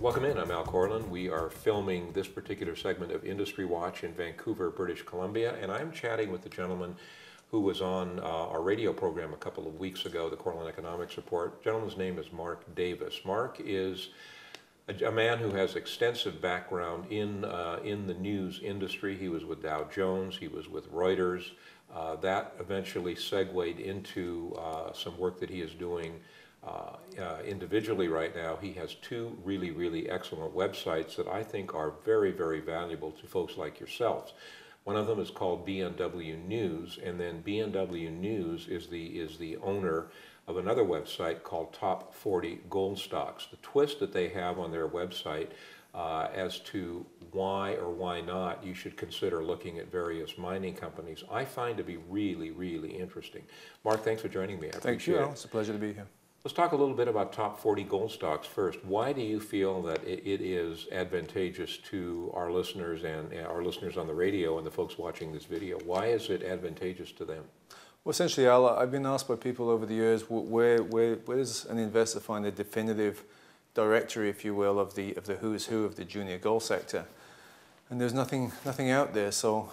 Welcome in, I'm Al Corlin. We are filming this particular segment of Industry Watch in Vancouver, British Columbia, and I'm chatting with the gentleman who was on our radio program a couple of weeks ago, the Corlin Economics Report. The gentleman's name is Mark Davis. Mark is a man who has extensive background in the news industry. He was with Dow Jones, he was with Reuters. That eventually segued into some work that he is doing individually right now. He has two really excellent websites that I think are very valuable to folks like yourselves. One of them is called BNW News, and then BNW News is the owner of another website called Top 40 Gold Stocks. The twist that they have on their website as to why or why not you should consider looking at various mining companies, I find to be really interesting. Mark, thanks for joining me. I appreciate it. It's a pleasure to be here. Let's talk a little bit about Top 40 Gold Stocks first. Why do you feel that it is advantageous to our listeners and our listeners on the radio and the folks watching this video? Why is it advantageous to them? Well, essentially, Al, I've been asked by people over the years, where does an investor find a definitive directory, if you will, of the who's who of the junior gold sector? And there's nothing out there. So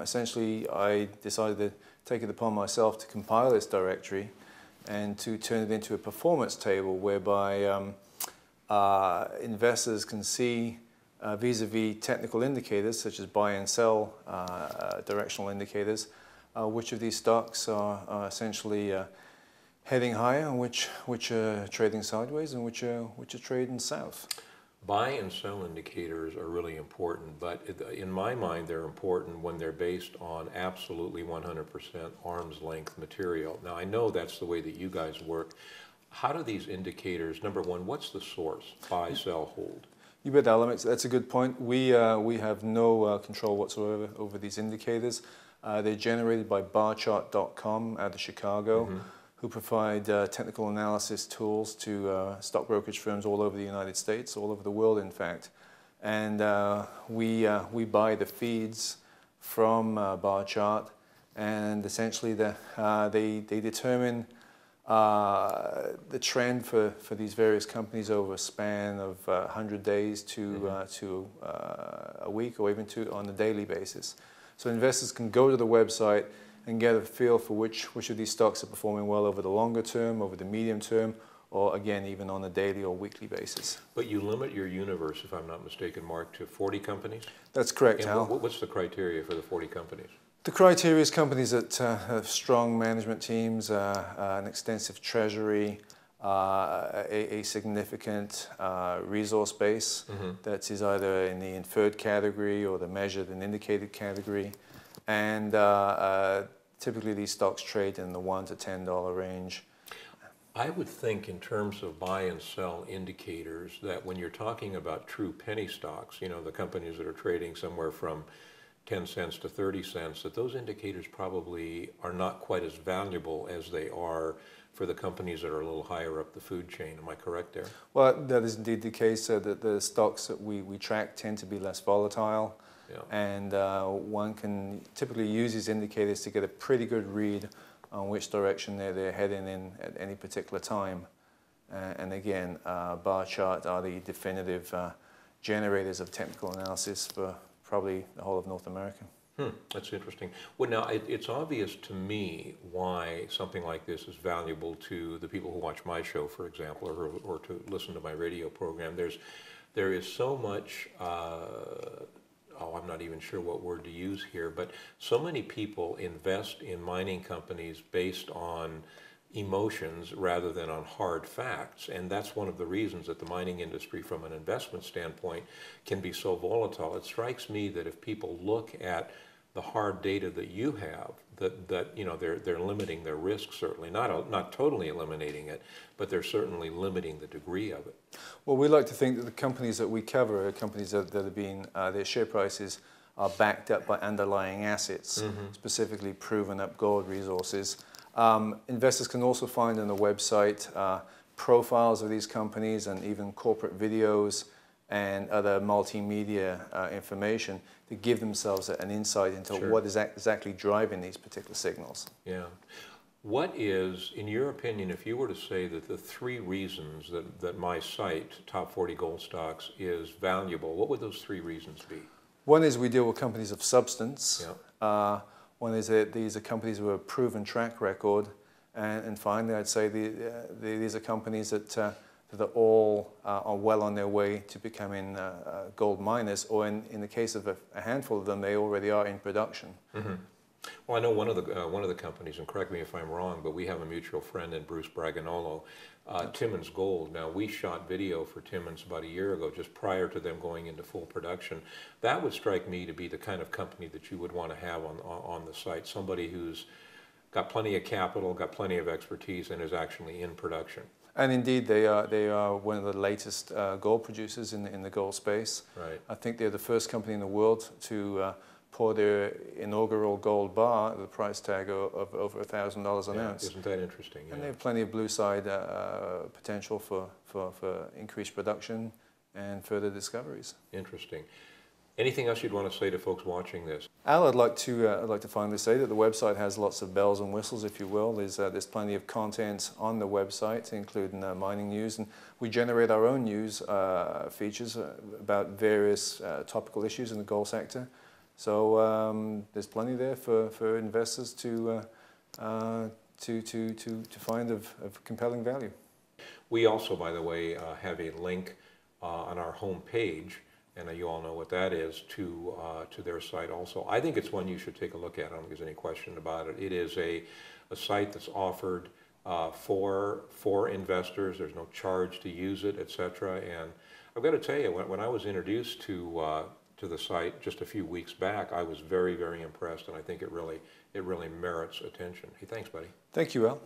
essentially, I decided to take it upon myself to compile this directory and to turn it into a performance table whereby investors can see vis-a-vis technical indicators such as buy and sell directional indicators, which of these stocks are essentially heading higher and which are trading sideways and which are trading south. Buy and sell indicators are really important, but in my mind they're important when they're based on absolutely 100% arm's length material. Now I know that's the way that you guys work. How do these indicators, number one, what's the source? Buy, sell, hold? You bet, Alan. That's a good point. We have no control whatsoever over these indicators. They're generated by barchart.com out of Chicago, who provide technical analysis tools to stock brokerage firms all over the United States, all over the world, in fact. And we buy the feeds from Barchart, and essentially they determine the trend for these various companies over a span of 100 days to a week, or even on a daily basis. So investors can go to the website and get a feel for which of these stocks are performing well over the longer term, over the medium term, or again, even on a daily or weekly basis. But you limit your universe, if I'm not mistaken, Mark, to 40 companies? That's correct, and Al. What's the criteria for the 40 companies? The criteria is companies that have strong management teams, an extensive treasury, a significant resource base that is either in the inferred category or the measured and indicated category. And typically these stocks trade in the $1 to $10 range. I would think in terms of buy and sell indicators that when you're talking about true penny stocks, you know, the companies that are trading somewhere from 10 cents to 30 cents, that those indicators probably are not quite as valuable as they are for the companies that are a little higher up the food chain. Am I correct there? Well, that is indeed the case. That the stocks that we track tend to be less volatile. Yeah. And one can typically use these indicators to get a pretty good read on which direction they're heading in at any particular time. And again, Barchart are the definitive generators of technical analysis for probably the whole of North America. That's interesting. Well, now, it's obvious to me why something like this is valuable to the people who watch my show, for example, or to listen to my radio program. There is so much I'm not even sure what word to use here, but so many people invest in mining companies based on emotions rather than on hard facts, and that's one of the reasons that the mining industry from an investment standpoint can be so volatile. It strikes me that if people look at the hard data that you have, that you know they're limiting their risk, certainly not totally eliminating it, but they're certainly limiting the degree of it. Well, we like to think that the companies that we cover are companies that have been their share prices are backed up by underlying assets, specifically proven up gold resources. Investors can also find on the website profiles of these companies and even corporate videos and other multimedia information to give themselves an insight into what is exactly driving these particular signals. Yeah. What is, in your opinion, if you were to say that the three reasons that my site, Top 40 Gold Stocks, is valuable, what would those three reasons be? One is we deal with companies of substance. Yeah. One is that these are companies with a proven track record. And finally, I'd say these are companies that are all are well on their way to becoming gold miners, or in the case of a handful of them, they already are in production. Mm-hmm. Well, I know one of the companies, and correct me if I'm wrong, but we have a mutual friend in Bruce Braganolo, Timmins Gold. Now, we shot video for Timmins about a year ago, just prior to them going into full production. That would strike me to be the kind of company that you would want to have on the site, somebody who's got plenty of capital, got plenty of expertise, and is actually in production. And indeed, they are one of the latest gold producers in the gold space. Right. I think they're the first company in the world to pour their inaugural gold bar at the price tag of over $1,000 an ounce. Isn't that interesting? And they have plenty of blue side potential for increased production and further discoveries. Interesting. Anything else you'd want to say to folks watching this? Al, I'd like to finally say that the website has lots of bells and whistles, if you will. There's plenty of content on the website, including mining news, and we generate our own news features about various topical issues in the gold sector. So there's plenty there for investors to find of compelling value. We also, by the way, have a link on our home page, and you all know what that is, to their site also. I think it's one you should take a look at. I don't think there's any question about it. It is a site that's offered for investors. There's no charge to use it, etc. And I've got to tell you, when I was introduced to the site just a few weeks back, I was very, very impressed, and I think it really merits attention. Hey, thanks, buddy. Thank you, Al.